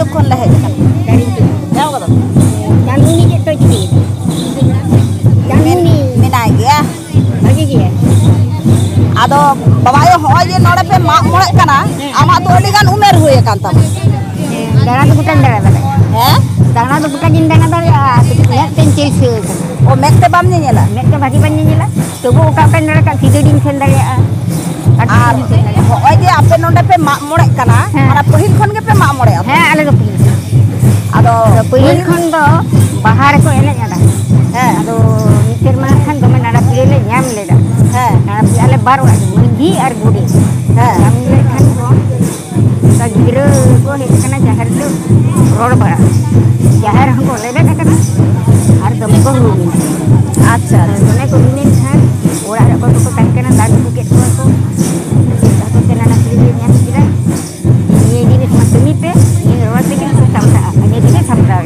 ᱡᱚᱜ ᱠᱷᱚᱱ ᱞᱮ ᱦᱮᱡ ᱟᱠᱟᱱᱟ ᱧᱟᱢ ᱠᱟᱫᱟ ᱡᱟᱢᱩᱱᱤ ᱪᱮᱫ ᱛᱚ ᱡᱩᱫᱤ ᱡᱟᱢᱩᱱᱤ ᱢᱮᱱᱟᱭ ᱜᱮᱭᱟ ᱵᱷᱟᱜᱤ ᱜᱮᱭᱟ ᱟᱫᱚ ᱵᱟᱵᱟ ᱟᱭᱳ ᱦᱚᱸᱜᱼᱚᱭ ᱡᱮ ᱱᱚᱰᱮ ᱯᱮ ᱢᱟᱜ ᱢᱚᱬᱮᱜ ᱠᱟᱱᱟ ᱟᱢᱟᱜ ᱫᱚ ᱟᱹᱰᱤ ᱜᱟᱱ ᱩᱢᱮᱨ ᱦᱩᱭ ᱟᱠᱟᱱ ᱛᱟᱢᱟ ᱫᱟᱬᱟ ᱫᱚ ᱜᱚᱴᱟᱧ ᱫᱟᱬᱟ ᱫᱟᱲᱮᱭᱟᱜᱼᱟ ᱦᱮᱸ ᱫᱟᱬᱟ ᱫᱚ ᱜᱚᱴᱟᱧ ᱫᱟᱬᱟ ᱫᱟᱲᱮᱭᱟᱜᱼᱟ ᱢᱮᱫ ᱛᱮᱧ ᱪᱤᱨᱥᱟᱹ ᱚ ᱢᱮᱫ ᱛᱮ ᱵᱟᱢ ᱧᱮᱧᱮᱞᱟ ᱢᱮᱫ ᱛᱮ ᱵᱷᱟᱜᱤ ᱵᱟᱹᱧ ᱧᱮᱧᱮᱞᱟ ᱛᱚᱵᱩ ᱚᱠᱟ ᱚᱠᱟᱧ ᱫᱟᱲᱮ ᱠᱟᱜ ᱥᱤᱫᱟᱹᱲᱤᱧ ᱥᱮᱱ ᱫᱟᱲᱮᱭᱟᱜᱼᱟ ᱟᱨ ᱦᱚᱸᱜᱼᱚᱭ ᱡᱮ ᱟᱯᱮ ᱱᱚᱰᱮ ᱯᱮ ᱢᱟᱜ ᱢᱚᱬᱮᱜ ᱠᱟᱱᱟ ᱚᱱᱟ ᱯᱟᱹᱦᱤᱞ ᱠᱷᱚᱱ ᱜᱮᱯᱮ ᱢᱟᱜ ᱢᱚᱬᱮᱜᱼᱟ ᱦᱮᱸ ᱟᱞᱮ ᱫᱚ ᱟᱫᱚ ᱯᱟᱹᱦᱤᱞ ᱠᱷᱚᱱ ᱫᱚ ᱵᱟᱦᱟ ᱨᱮᱠᱚ ᱮᱱᱮᱡ ᱟᱫᱟ ᱦᱮᱸ ᱟᱫᱚ ᱢᱤᱫ ᱥᱮᱨᱢᱟ ᱠᱷᱟᱱ ᱫᱚᱢᱮ ᱱᱟᱲᱟ ᱯᱤᱲᱟᱹ ᱞᱮ ᱧᱟᱢ ᱞᱮᱫᱟ ᱦᱮᱸ ᱱᱟᱲᱟ ᱯᱤᱲᱟᱹ ᱟᱞᱮ ᱵᱟᱨ ᱚᱲᱟᱜ ᱢᱟᱺᱡᱷᱤ ᱟᱨ ᱜᱚᱰᱮᱛ ᱦᱮᱸ ᱧᱟᱢ ᱞᱮᱫ ᱠᱷᱟᱱ ᱠᱚ ᱚᱱᱠᱟ ᱜᱤᱫᱽᱨᱟᱹ ᱠᱚ ᱦᱮᱡ ᱟᱠᱟᱱᱟ ᱡᱟᱦᱮᱨ ᱨᱮ ᱨᱚᱲ ᱵᱟᱲᱟ ᱡᱟᱦᱮᱨ ᱦᱚᱸᱠᱚ ᱞᱮᱵᱮᱫ ᱟᱠᱟᱱᱟ ᱟᱨ ᱫᱚᱢᱮ ᱠᱚ ᱨᱩᱢᱮᱱᱟ ᱟᱪᱪᱷᱟ ᱫᱚᱢᱮ ᱠᱚ ᱨᱩᱢᱮᱱ ᱠᱷᱟᱱ ᱚᱲᱟᱜ ᱨᱮ ᱚᱠᱚᱭ ᱠᱚᱠᱚ ᱛᱟᱦᱮᱸ ᱠᱟᱱᱟ ᱫᱟᱜ ᱩᱰᱩᱠ ᱠᱮᱫ ᱠᱚᱣᱟ ᱠᱚ ᱛᱟᱨᱯᱚᱨ ᱱᱟᱲᱟ ᱯᱤᱲᱟᱹ ᱞᱮ ᱧᱟᱢ ᱠᱮᱫᱟ ᱱᱤᱭᱟᱹ ᱡᱤᱱᱤᱥ ᱢᱟ ᱠᱟᱹᱢᱤ ᱯᱮ ᱱᱤᱭᱟᱹ ᱨᱚᱲ ᱛᱮᱜᱮ ᱥᱟᱢᱴᱟᱜᱼᱟ ᱤᱱᱟᱹ ᱛᱮᱜᱮ ᱥᱟᱢᱴᱟᱣ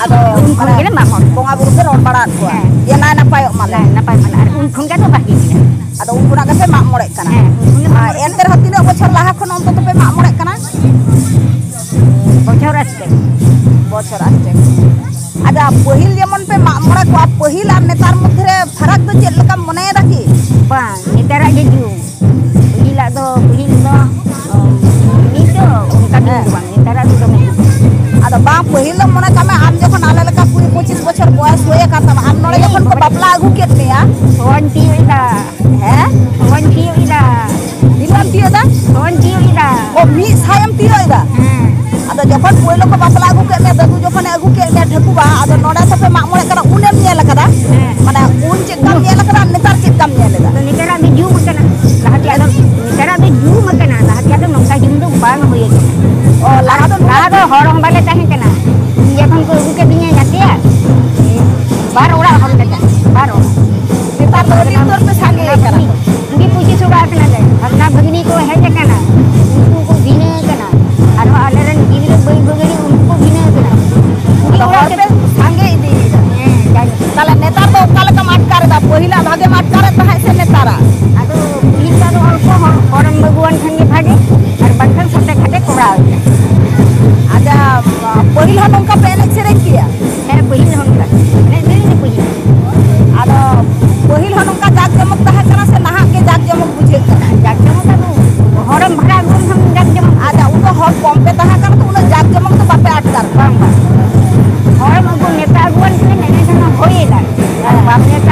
ᱟᱫᱚ ᱩᱱ ᱠᱷᱚᱱ ᱜᱮᱞᱮ ᱢᱟᱜ ᱢᱚᱬᱮ ᱵᱚᱸᱜᱟ ᱵᱩᱨᱩ ᱯᱮ ᱨᱚᱲ ᱵᱟᱲᱟ ᱟᱫ ᱠᱚᱣᱟ ᱡᱮ ᱱᱟᱭ ᱱᱟᱯᱟᱭᱚᱜ ᱢᱟᱞᱮ ᱱᱟᱯᱟᱭ ᱢᱟᱱᱮ ᱟᱨ ᱩᱱ ᱠᱷᱚᱱ ᱜᱮ ᱫᱚ ᱵᱷᱟᱜᱤ ᱜᱮᱭᱟ ᱟᱫᱚ ᱩᱱ ᱠᱷᱚᱱᱟᱜ ᱜᱮᱯᱮ ᱢᱟᱜ ᱢᱚᱬᱮᱜ ᱠᱟᱱᱟ ᱩᱱ ᱠᱷᱚᱱ ᱜᱮ ᱢᱟᱜ ᱢᱚᱬᱮ ᱮᱱᱛᱮ ᱨᱮᱦᱚᱸ ᱛᱤᱱᱟᱹᱜ ᱵᱚᱪᱷᱚᱨ ᱞᱟᱦᱟ ᱠᱷᱚᱱ ᱚᱱᱛᱚᱛᱚ ᱯᱮ ᱢᱟᱜ ᱢᱚᱬᱮᱜ ᱠᱟᱱᱟ ᱵᱚᱪᱷᱚᱨ ᱟᱥᱛᱮ বছর আসছে আচ্ছা পহিল যেমন পে মাগ মরা কোয়া পহিল আর নেতার মধ্যে ফারাক তো চেদ লেকা মনে রাখি bang netarak je jum pahilak do ni to onka du bang netarak du dome ᱟᱫᱚ ᱵᱟᱝ ᱯᱟᱹᱦᱤᱞ ᱫᱚ ᱢᱚᱱᱮ ᱠᱟᱜ ᱢᱮ ᱟᱢ ᱡᱚᱠᱷᱚᱱ ᱟᱞᱮ ᱞᱮᱠᱟ 20-25 ᱵᱚᱪᱷᱚᱨ ᱵᱚᱭᱚᱥ ᱦᱩᱭ ᱟᱠᱟᱱ ᱛᱟᱢᱟ ᱟᱢ ᱱᱚᱰᱮ ᱡᱚᱠᱷᱚᱱ ᱠᱚ ᱵᱟᱯᱞᱟ ᱟᱹᱜᱩ ᱠᱮᱫ ᱢᱮᱭᱟ ᱦᱚᱧ ᱛᱤᱭᱳ ᱮᱫᱟ ᱦᱮᱸ ᱦᱚᱧ ᱛᱤᱭᱳ ᱮᱫᱟ ᱛᱤᱱᱟᱹᱜ ᱮᱢ ᱛᱤᱭᱳᱜ ᱮᱫᱟ ᱦᱚᱧ ᱛᱤᱭᱳ ᱮᱫᱟ ᱚ ᱢᱤᱫ ᱥᱟᱭᱮᱢ ᱛᱤᱭᱳᱜ ᱮᱫᱟ ᱟᱫᱚ ᱡᱚᱠᱷᱚᱱ ᱯᱳᱭᱞᱳ ᱠᱚ ᱵᱟᱯᱞᱟ ᱟᱹᱜᱩ ᱠᱮᱫ ᱢᱮᱭᱟ ᱫᱟᱫᱩ ᱡᱚᱠᱷᱚᱱᱮ ᱟᱹᱜᱩ ᱠᱮᱫ ᱢᱮᱭᱟ ᱴᱷᱟᱹᱠᱩᱵᱟ ᱟᱫᱚ ᱱᱚᱰᱮ ᱛᱚᱯᱮ ᱢᱟᱜ ᱢᱚᱬᱮᱜ ᱠᱟᱱᱟ ᱩᱱᱮᱢ ᱧᱮᱞ ᱟᱠᱟᱫᱟ ᱢᱟᱱᱮ ᱩᱱ ᱪᱮᱫᱠᱟᱢ ᱧᱮᱞ ᱟᱠᱟᱫᱟ ᱱᱮᱛᱟᱨ ᱪᱮᱫᱠᱟᱢ ᱧᱮᱞ ᱮᱫᱟ netarak du jum akana lahati ada netarak du jum akana lahati ada nongka jum do bang hoye ᱚ ᱞᱟᱦᱟ ᱫᱚ horong bale tahen kana jekon ko agu ke dinya nyatia bar ora hor kata bar ora ᱱᱮᱛᱟᱨ ᱫᱚ ᱟᱹᱰᱤ ᱩᱛᱟᱹᱨ ᱯᱮ ᱥᱟᱸᱜᱮ ᱟᱠᱟᱱᱟ ugi puji suga akana dai bhagna bhagini ko hej akana unku ko bina kana aro aleren gidra bai bagari unku ko bina kana ᱟᱫᱚ ᱦᱚᱲ ᱯᱮ ᱥᱟᱸᱜᱮ ᱤᱫᱤᱭᱮᱫᱟ ᱛᱟᱦᱞᱮ ᱱᱮᱛᱟᱨ ᱫᱚ ᱚᱠᱟ ᱞᱮᱠᱟᱢ ᱟᱴᱠᱟᱨᱮᱫᱟ ᱯᱟᱹᱦᱤᱞᱟᱜ ᱵᱷᱟᱜᱮᱢ ᱟᱴᱠᱟᱨᱮᱫ ᱛᱟᱦᱮᱸᱫ ᱥᱮ ᱱᱮᱛᱟᱨᱟᱜ ado pulita do alko horam baguan khan ge bhage ar bankhan sate khate koraw ᱟᱪᱪᱷᱟ ᱯᱟᱹᱦᱤᱞ ᱦᱚᱸ ᱱᱚᱝᱠᱟ ᱯᱮ ᱮᱱᱮᱡ ᱥᱮᱨᱮᱧ ᱠᱮᱭᱟ he pahil honka ne deni pahil ᱟᱫᱚ ᱯᱟᱹᱦᱤᱞ ᱦᱚᱸ ᱱᱚᱝᱠᱟ ᱡᱟᱠ ᱡᱚᱢᱚᱠ ᱛᱟᱦᱮᱸ ᱠᱟᱱᱟ ᱥᱮ ᱱᱟᱦᱟᱜ ᱜᱮ ᱡᱟᱠ ᱡᱚᱢᱚᱠ ᱵᱩᱡᱷᱟᱹᱜ ᱠᱟᱱᱟ jak jamo ta horam bhara gun ham jak jamo ᱟᱪᱪᱷᱟ ᱩᱱᱫᱚ ᱦᱚᱲ ᱠᱚᱢ ᱯᱮ ᱛᱟᱦᱮᱸ ᱠᱟᱱᱟ ᱛᱚ ᱩᱱᱟᱹᱜ ᱡᱟᱠ ᱡᱚᱢᱚᱠ ᱫᱚ ᱵᱟᱯᱮ ᱟᱴᱠᱟᱨ bang bang horam agu neta aguan khan ne jana hoye da bap neta